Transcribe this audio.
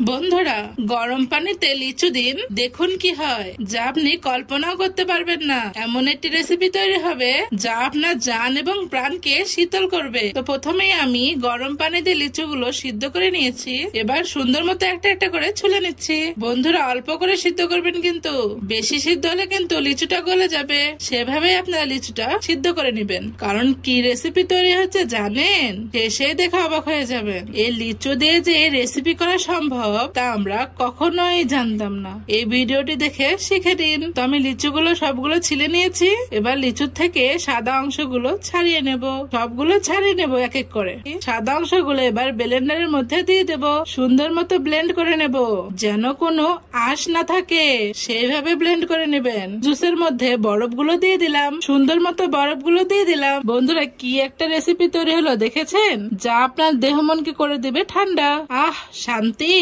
বন্ধুরা, গরম পানিতে লিচু দিন, দেখুন কি হয় যা আপনি কল্পনাও করতে পারবেন না। এমন একটি রেসিপি তৈরি হবে যা আপনার জান এবং প্রাণকে শীতল করবে। তো প্রথমেই আমি গরম পানি দিয়ে লিচুগুলো সিদ্ধ করে নিয়েছি। এবার সুন্দর মতো একটা একটা করে ছুলে নিচ্ছি। বন্ধুরা, অল্প করে সিদ্ধ করবেন, কিন্তু বেশি সিদ্ধ হলে কিন্তু লিচুটা গলে যাবে। সেভাবে আপনারা লিচুটা সিদ্ধ করে নেবেন। কারণ কি রেসিপি তৈরি হচ্ছে জানেন? শেষে দেখে অবাক হয়ে যাবেন। এই লিচু দিয়ে যে রেসিপি করা সম্ভব তা আমরা কখনোই জানতাম না। এই ভিডিওটি দেখে শিখে দিন। তো আমি লিচুগুলো সবগুলো ছিলে নিয়েছি। এবার লিচুর থেকে সাদা অংশগুলো ছাড়িয়ে নেব। সবগুলো ছাড়িয়ে নেব এক এক করে। সাদা অংশগুলো এবার ব্লেন্ডারের মধ্যে দিয়ে দেব। সুন্দর মতো ব্লেন্ড করে নেব, যেন কোনো আঁশ না থাকে। সেইভাবে ব্লেন্ড করে নেবেন। জুসের মধ্যে বরফগুলো দিয়ে দিলাম। সুন্দর মতো বরফগুলো দিয়ে দিলাম। বন্ধুরা, কি একটা রেসিপি তৈরি হলো দেখেছেন? যা আপনার দেহ মনকে করে দেবে ঠান্ডা। আহ, শান্তি।